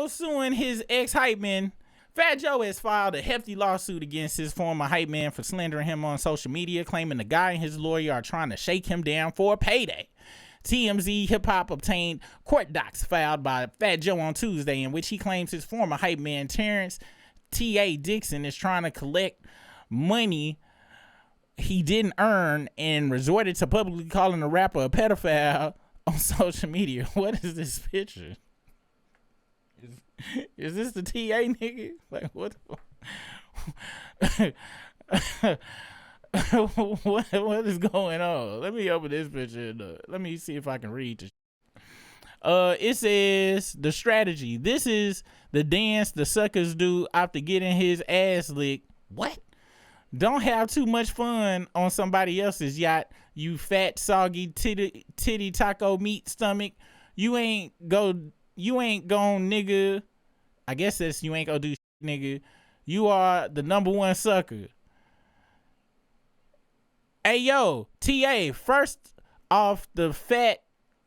Joe suing his ex-hype man. Fat Joe has filed a hefty lawsuit against his former hype man for slandering him on social media, claiming the guy and his lawyer are trying to shake him down for a payday. TMZ Hip Hop obtained court docs filed by Fat Joe on Tuesday in which he claims his former hype man Terrence T.A. Dixon is trying to collect money he didn't earn and resorted to publicly calling the rapper a pedophile on social media. What is this picture? Is this the TA nigga? Like, what what is going on? Let me open this picture. Let me see if I can read this. It says the strategy. This is the dance the suckers do after getting his ass licked. What? Don't have too much fun on somebody else's yacht, you fat, soggy, titty taco meat stomach. You ain't gone, nigga. I guess that's you ain't gonna do shit, nigga. You are the #1 sucker. Hey, yo, TA, first off, the fact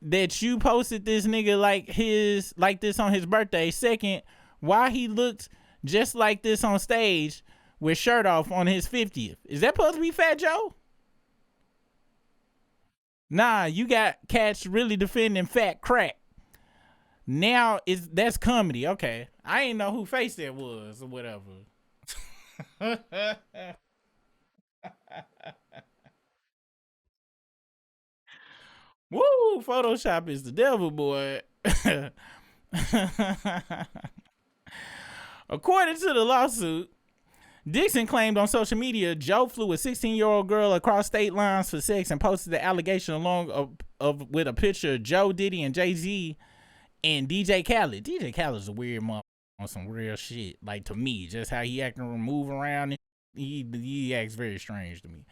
that you posted this nigga like this on his birthday. Second, why he looked just like this on stage with shirt off on his 50th. Is that supposed to be Fat Joe? Nah, you got cats really defending Fat Crack. Now that's comedy. Okay. I ain't know who face that was or whatever. Woo, Photoshop is the devil, boy. According to the lawsuit, Dixon claimed on social media Joe flew a 16-year-old girl across state lines for sex and posted the allegation along with a picture of Joe, Diddy, and Jay-Z and DJ Khaled. DJ Khaled's a weird motherfucker on some real shit. Like, to me, just how he acting and move around, he acts very strange to me.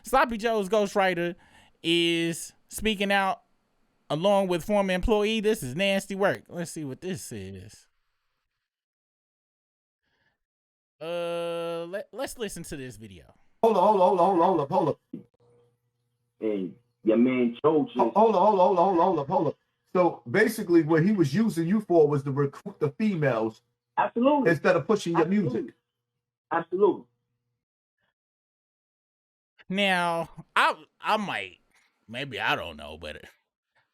Sloppy Joe's Ghostwriter is speaking out along with former employee. This is nasty work. Let's see what this is. Let's listen to this video. Hold up. And your man Joe just... Hold up. So basically what he was using you for was to recruit the females. Absolutely. Instead of pushing your music. Absolutely. Now, I might, maybe, I don't know, but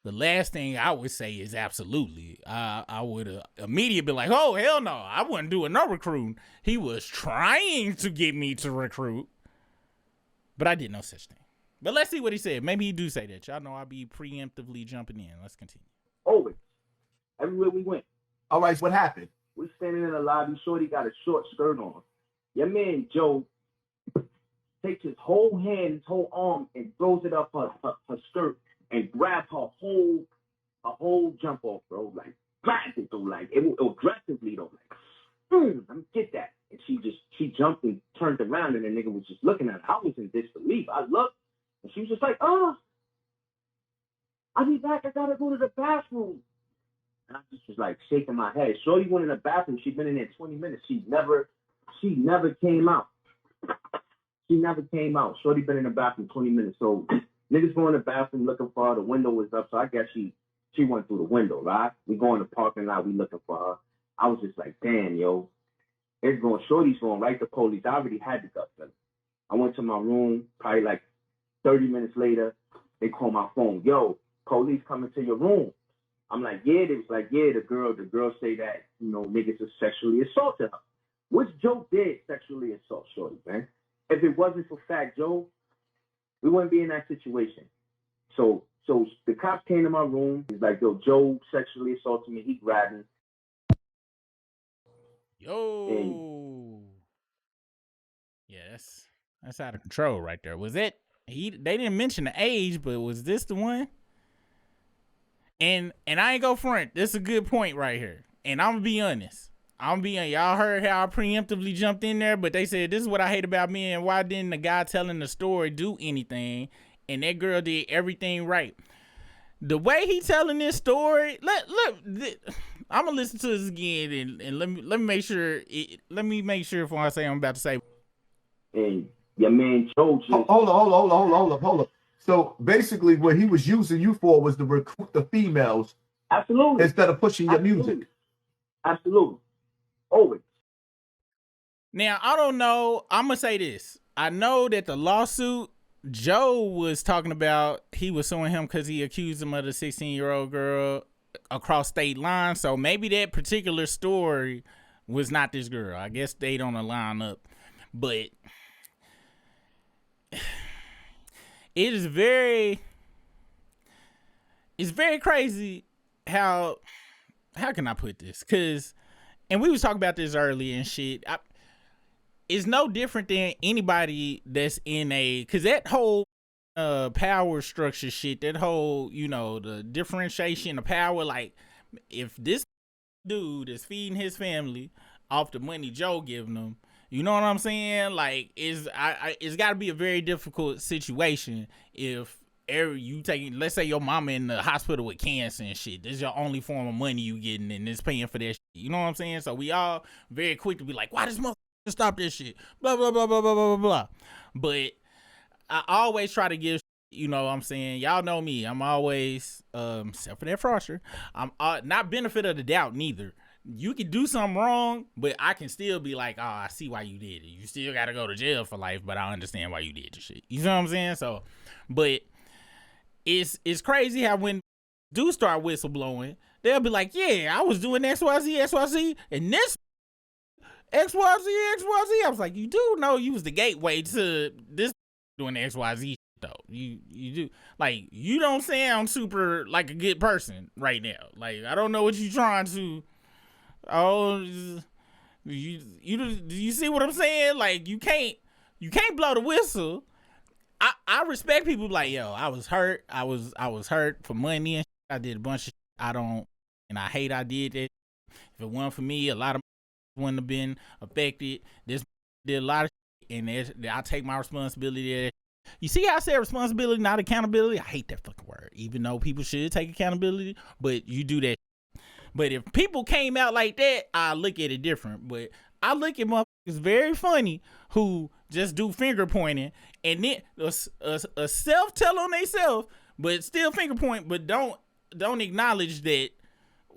the last thing I would say is absolutely. I would immediately be like, oh, hell no, I wasn't doing no recruiting. He was trying to get me to recruit, but I did no such thing. But let's see what he said. Maybe he do say that. Y'all know I'll be preemptively jumping in. Let's continue. Always. Everywhere we went. All right, what happened? We're standing in the lobby. Shorty got a short skirt on. Your man Joe takes his whole hand, his whole arm, and throws it up her skirt and grabs her whole jump off, bro. Like, grabs it, though. Like, it aggressively, though. Like, let me get that. And she jumped and turned around, and the nigga was just looking at her. I was in disbelief. I looked, and she was just like, I'll be back. I gotta go to the bathroom. And I just was like shaking my head. Shorty went in the bathroom. She'd been in there 20 minutes. She never came out. She never came out. Shorty been in the bathroom 20 minutes. So niggas go in the bathroom looking for her. The window was up. So I guess she went through the window, right? We go in the parking lot. We looking for her. I was just like, damn, yo. Shorty's going right to police. I already had the gut feeling. I went to my room. Probably like 30 minutes later, they call my phone. Yo, police coming to your room. I'm like, yeah. They was like, yeah, the girl say that, niggas have sexually assaulted her. Which Joe did sexually assault Shorty, man. If it wasn't for Fat Joe, we wouldn't be in that situation. So the cops came to my room. He's like, yo, Joe sexually assaulted me. He grabbed me. Yo. And yeah, that's out of control right there. Was it? They didn't mention the age, but was this the one? And I ain't go front. This is a good point right here. And I'm gonna be honest. Y'all heard how I preemptively jumped in there, but they said this is what I hate about me, and why didn't the guy telling the story do anything? And that girl did everything right. The way he telling this story, I'm gonna listen to this again and let me make sure. Let me make sure before I say what I'm about to say. And your man Joe just... Hold up. So basically what he was using you for was to recruit the females. Absolutely. Instead of pushing your music. Absolutely. Always. Now, I don't know. I'm going to say this. I know that the lawsuit, Joe was talking about, he was suing him because he accused him of the 16-year-old girl across state lines. So maybe that particular story was not this girl. I guess they don't line up. But it is it's very crazy how can I put this? Because, and we was talking about this earlier and shit. It's no different than anybody that's in because that whole power structure shit, that whole, the differentiation of power, like if this dude is feeding his family off the money Joe giving them, you know what I'm saying? Like, it's got to be a very difficult situation if you taking, let's say your mama in the hospital with cancer and shit. This is your only form of money you getting and it's paying for that shit. You know what I'm saying? So we all very quick to be like, why this motherfucker stop this shit? Blah, blah, blah, blah, blah, blah, blah. But I always try to give, you know what I'm saying? Y'all know me. I'm always, except for that fraudster, I'm not benefit of the doubt neither. You can do something wrong, but I can still be like, oh, I see why you did it. You still got to go to jail for life, but I understand why you did your shit. You know what I'm saying? So, but it's crazy how when do start whistleblowing, they'll be like, yeah, I was doing XYZ, and this XYZ. I was like, you do know you was the gateway to this doing the XYZ though. You do, like, you don't sound super like a good person right now. Like, I don't know what you trying to. Oh, you see what I'm saying? Like, you can't blow the whistle. I respect people like, yo, I was hurt. I was hurt for money and shit. I did a bunch of shit. I hate I did that. If it wasn't for me, a lot of wouldn't have been affected. This did a lot of shit, and I take my responsibility. You see how I said responsibility, not accountability? I hate that fucking word, even though people should take accountability, but you do that. But if people came out like that, I look at it different. But I look at motherfuckers very funny who just do finger pointing and then a self tell on themselves, but still finger point, but don't acknowledge that.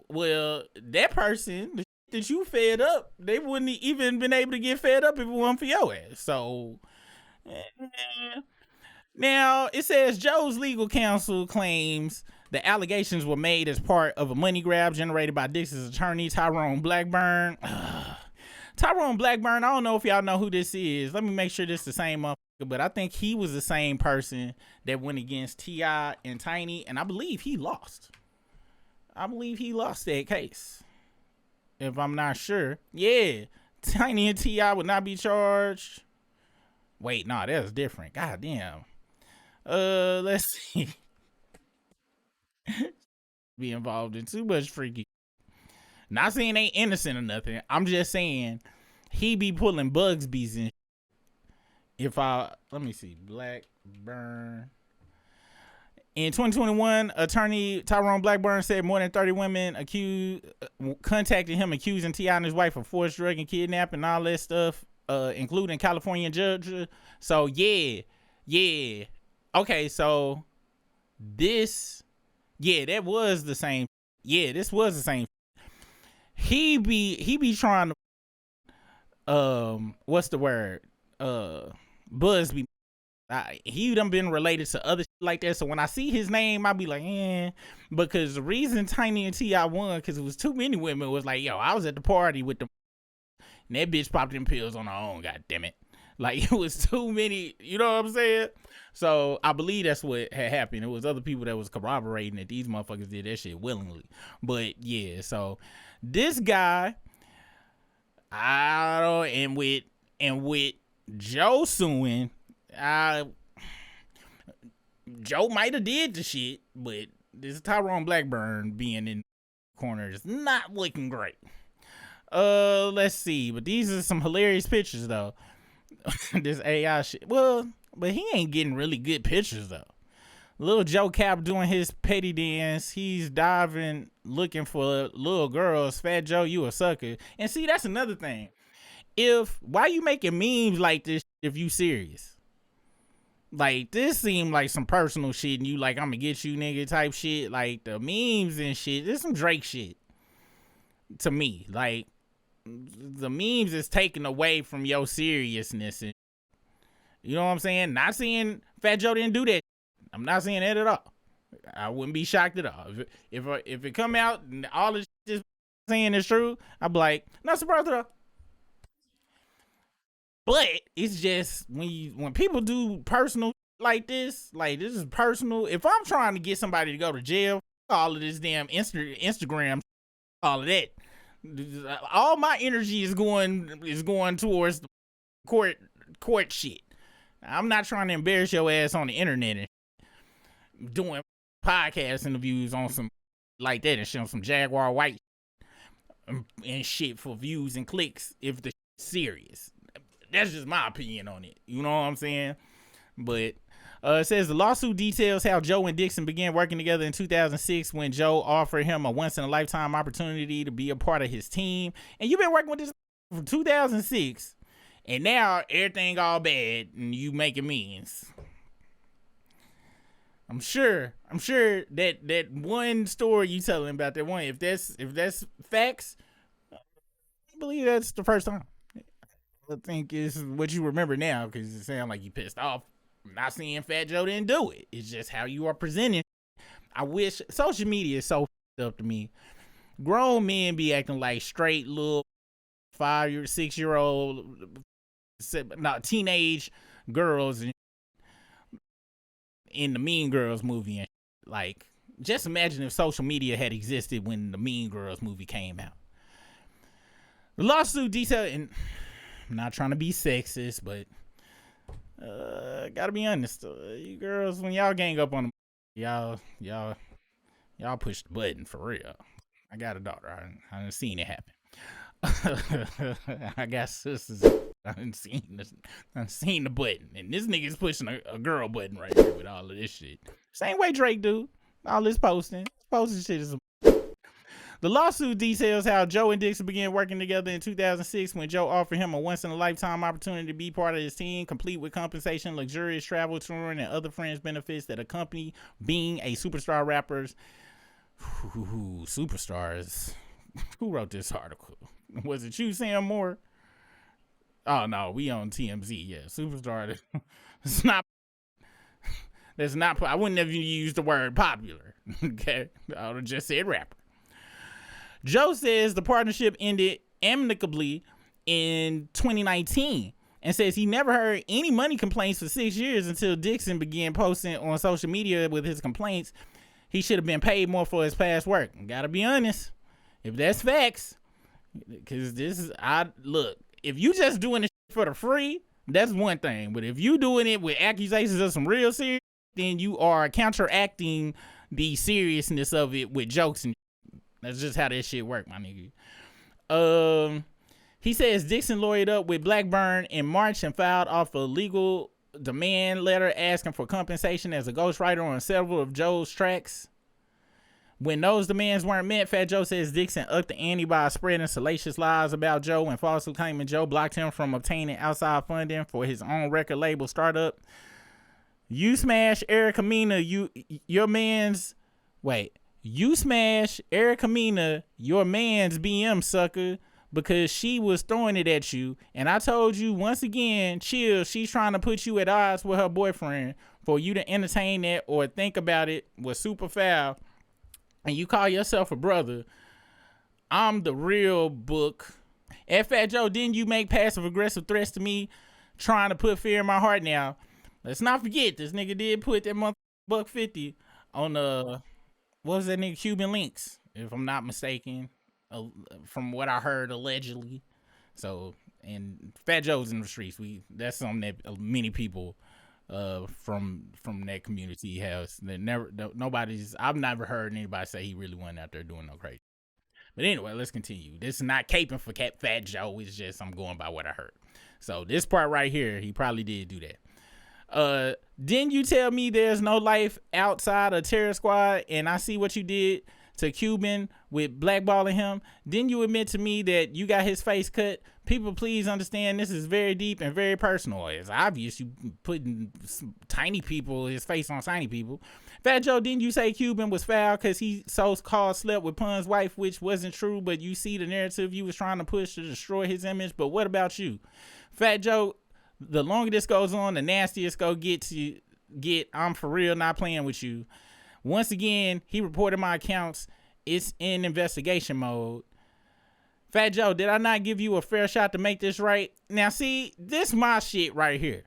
Well, that person, the shit that you fed up, they wouldn't even been able to get fed up if it wasn't for your ass. So now it says Joe's legal counsel claims the allegations were made as part of a money grab generated by Dix's attorney, Tyrone Blackburn. Tyrone Blackburn, I don't know if y'all know who this is. Let me make sure this is the same motherfucker, but I think he was the same person that went against T.I. and Tiny, and I believe he lost. That case. If I'm not sure. Yeah, Tiny and T.I. would not be charged. Wait, no, that was different. God damn. Let's see. Be involved in too much freaky. Not saying they innocent or nothing. I'm just saying he be pulling Bugsby's and let me see, Blackburn. In 2021, attorney Tyrone Blackburn said more than 30 women contacted him accusing T.I. and his wife of forced drug and kidnapping and all that stuff, including California and Georgia. So yeah. Okay, so that was the same. Yeah, this was the same. He be trying to what's the word? Busby. He done been related to other shit like that. So when I see his name, I be like, because the reason Tiny and T.I. won, because it was too many women, was like, yo, I was at the party with them, and that bitch popped them pills on her own. God damn it. Like, it was too many, you know what I'm saying? So I believe that's what had happened. It was other people that was corroborating that these motherfuckers did that shit willingly. But yeah, so this guy, and with Joe suing, Joe might have did the shit, but this Tyrone Blackburn being in the corner is not looking great. Let's see, but these are some hilarious pictures though. This AI shit. Well, but he ain't getting really good pictures though. Little Joe Cap doing his petty dance. He's diving, looking for little girls. Fat Joe, you a sucker. And see, that's another thing. Why you making memes like this if you serious? Like, this seemed like some personal shit and you like, I'm gonna get you nigga type shit. Like, the memes and shit, this some Drake shit. to me. Like, the memes is taken away from your seriousness. And, you know what I'm saying? Not saying Fat Joe didn't do that. I'm not saying that at all. I wouldn't be shocked at all. If it come out and all this just saying is true, I'd be like, not surprised at all. But it's just when people do personal like this is personal. If I'm trying to get somebody to go to jail, all of this damn Instagram, all of that, all my energy is going towards the court shit. I'm not trying to embarrass your ass on the internet and doing podcast interviews on some like that and showing some Jaguar White and shit for views and clicks if the shit's serious. That's just my opinion on it. You know what I'm saying? But it says the lawsuit details how Joe and Dixon began working together in 2006 when Joe offered him a once-in-a-lifetime opportunity to be a part of his team. And you've been working with this from 2006, and now everything all bad and you making means. I'm sure that one story you telling about that one, if that's facts, I believe that's the first time. I think it's what you remember now because it sounds like you pissed off. I'm not saying Fat Joe didn't do it. It's just how you are presenting. I wish social media is so f***ed up to me. Grown men be acting like straight little 5 or 6 year old, not teenage girls in the Mean Girls movie. And like, just imagine if social media had existed when the Mean Girls movie came out. The lawsuit detail, and I'm not trying to be sexist, but gotta be honest, you girls, when y'all gang up on them, y'all push the button for real. I got a daughter. I done seen it happen. I got sisters. I done seen the button, and this nigga's pushing a girl button right here with all of this shit. Same way Drake do. All this posting shit is. The lawsuit details how Joe and Dixon began working together in 2006 when Joe offered him a once-in-a-lifetime opportunity to be part of his team, complete with compensation, luxurious travel, touring, and other fringe benefits that accompany being a superstar rapper. Superstars. Who wrote this article? Was it you, Sam Moore? Oh, no, we on TMZ. Yeah, superstar. It's not. That's not. I wouldn't have used the word popular. Okay, I would have just said rapper. Joe says the partnership ended amicably in 2019 and says he never heard any money complaints for 6 years until Dixon began posting on social media with his complaints. He should have been paid more for his past work. Gotta be honest, if that's facts, because look, if you just doing this for the free, that's one thing. But if you doing it with accusations of some real serious, then you are counteracting the seriousness of it with jokes and that's just how that shit work, my nigga. He says Dixon lawyered up with Blackburn in March and filed off a legal demand letter asking for compensation as a ghostwriter on several of Joe's tracks. When those demands weren't met, Fat Joe says Dixon upped the ante by spreading salacious lies about Joe and falsely claiming Joe blocked him from obtaining outside funding for his own record label startup. You smash Erica Mena, You smash Erica Mena, your man's BM sucker, because she was throwing it at you. And I told you once again, chill, she's trying to put you at odds with her boyfriend. For you to entertain that or think about it was super foul. And you call yourself a brother. I'm the real book. At Fat Joe, didn't you make passive aggressive threats to me trying to put fear in my heart now? Let's not forget, this nigga did put that $150 on what was that nigga, Cuban Links, if I'm not mistaken, from what I heard allegedly. So, and Fat Joe's in the streets. That's something that many people from that community has. I've never heard anybody say he really went out there doing no crazy. But anyway, let's continue. This is not caping for Fat Joe. It's just I'm going by what I heard. So this part right here, he probably did do that. Didn't you tell me there's no life outside of Terror Squad? And I see what you did. to Cuban with blackballing him? Didn't you admit to me that you got his face cut? People, please understand this is very deep and very personal. It's obvious you putting tiny people, his face on tiny people. Fat Joe, didn't you say Cuban was foul because he so-called slept with Pun's wife, which wasn't true, but you see the narrative you was trying to push to destroy his image? But what about you? Fat Joe, the longer this goes on, the nastier it's gonna get. I'm for real not playing with you. Once again, he reported my accounts. It's in investigation mode. Fat Joe, did I not give you a fair shot to make this right? Now, see, this my shit right here.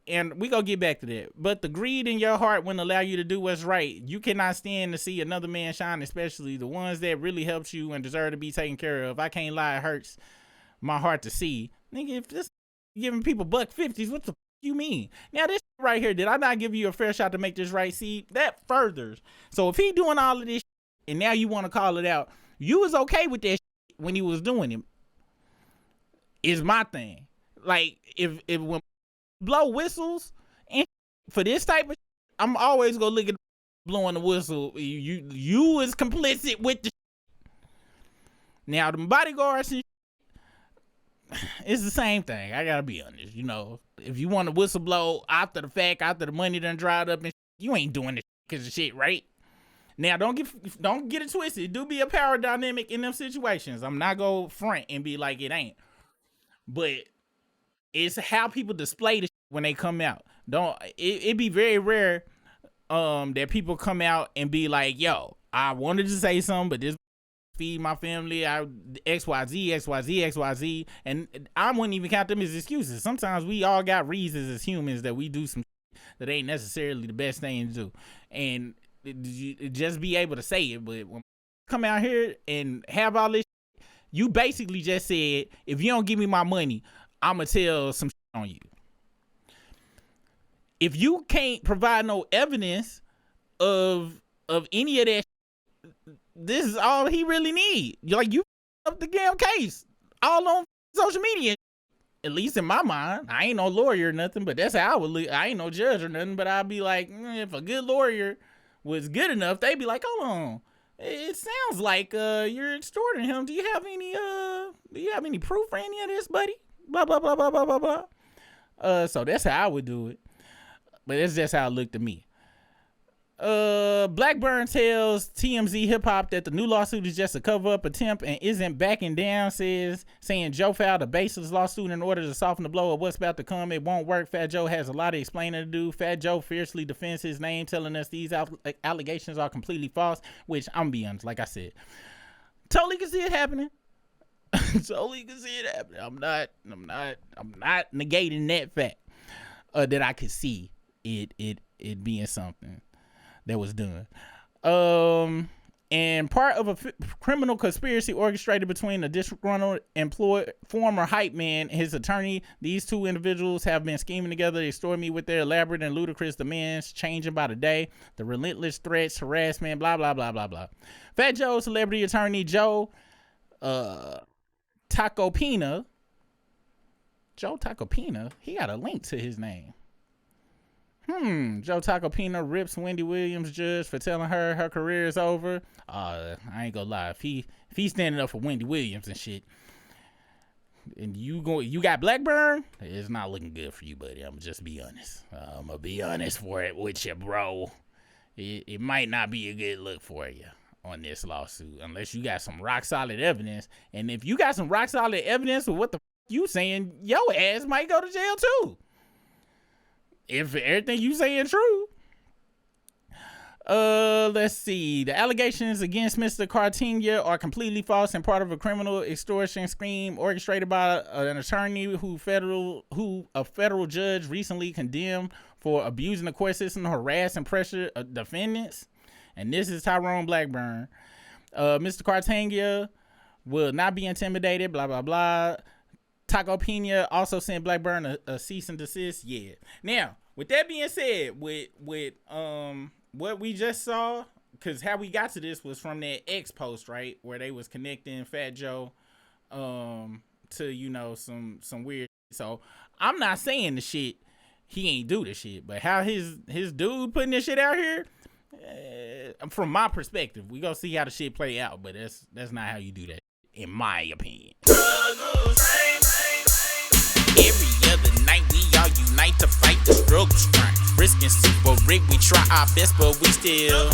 And we gonna get back to that. But the greed in your heart wouldn't allow you to do what's right. You cannot stand to see another man shine, especially the ones that really helped you and deserve to be taken care of. I can't lie, it hurts my heart to see. Nigga, if this giving people $150s, what the you mean? Now this right here, did I not give you a fair shot to make this right? See, that furthers. So if he doing all of this and now you want to call it out, you was okay with that when he was doing it. Is my thing. Like if when blow whistles and for this type of I'm always gonna look at blowing the whistle. You was complicit with the now the bodyguards and it's the same thing. I gotta be honest. You know, if you want to whistle blow after the fact, after the money done dried up, and you ain't doing this because of shit, right? Now, don't get it twisted. It do be a power dynamic in them situations. I'm not gonna front and be like it ain't, but it's how people display the shit when they come out. It be very rare that people come out and be like, yo, I wanted to say something, but this feed my family, XYZ, and I wouldn't even count them as excuses. Sometimes we all got reasons as humans that we do some that ain't necessarily the best thing to do, and just be able to say it. But when you come out here and have all this, you basically just said, if you don't give me my money, I'ma tell some shit on you. If you can't provide no evidence of any of that, this is all he really need. Like, you up the damn case all on social media. At least in my mind, I ain't no lawyer or nothing, but that's how I would look. I ain't no judge or nothing, but I'd be like, if a good lawyer was good enough, they'd be like, hold on, it sounds like you're extorting him. Do you have any proof for any of this, buddy? Blah blah blah blah blah blah blah. So that's how I would do it, but that's just how it looked to me. Blackburn tells TMZ Hip Hop that the new lawsuit is just a cover-up attempt and isn't backing down, saying Joe filed a baseless lawsuit in order to soften the blow of what's about to come. It won't work. Fat Joe has a lot of explaining to do. Fat Joe fiercely defends his name, telling us these allegations are completely false, which I'm gonna be honest, like I said, totally can see it happening. Totally can see it happening. I'm not negating that fact that I could see it being something that was done. And part of a criminal conspiracy orchestrated between a disgruntled former hype man and his attorney. These two individuals have been scheming together to extort me with their elaborate and ludicrous demands, changing by the day. The relentless threats, harassment, blah, blah, blah, blah, blah. Fat Joe celebrity attorney Joe Tacopina. Joe Tacopina? He got a link to his name. Joe Tacopina rips Wendy Williams judge for telling her career is over. I ain't gonna lie. If he's standing up for Wendy Williams and shit, and you got Blackburn, it's not looking good for you, buddy. I'm just be honest. I'm gonna be honest for it with you, bro. It might not be a good look for you on this lawsuit unless you got some rock solid evidence. And if you got some rock solid evidence of what the you saying, your ass might go to jail too. If everything you saying true. Let's see. The allegations against Mr. Cartenia are completely false and part of a criminal extortion scheme orchestrated by an attorney who a federal judge recently condemned for abusing the court system to harass and pressure defendants. And this is Tyrone Blackburn. Mr. Cartenia will not be intimidated, blah, blah, blah. Taco Pena also sent Blackburn a cease and desist. Yeah. Now, with that being said, with what we just saw, because how we got to this was from that X post, right, where they was connecting Fat Joe to some weird. So I'm not saying the shit he ain't do the shit, but how his dude putting this shit out here, From my perspective, we gonna see how the shit play out, but that's not how you do that, in my opinion. Every other night we all unite to fight the struggle strife. Risking super rig, we try our best, but we still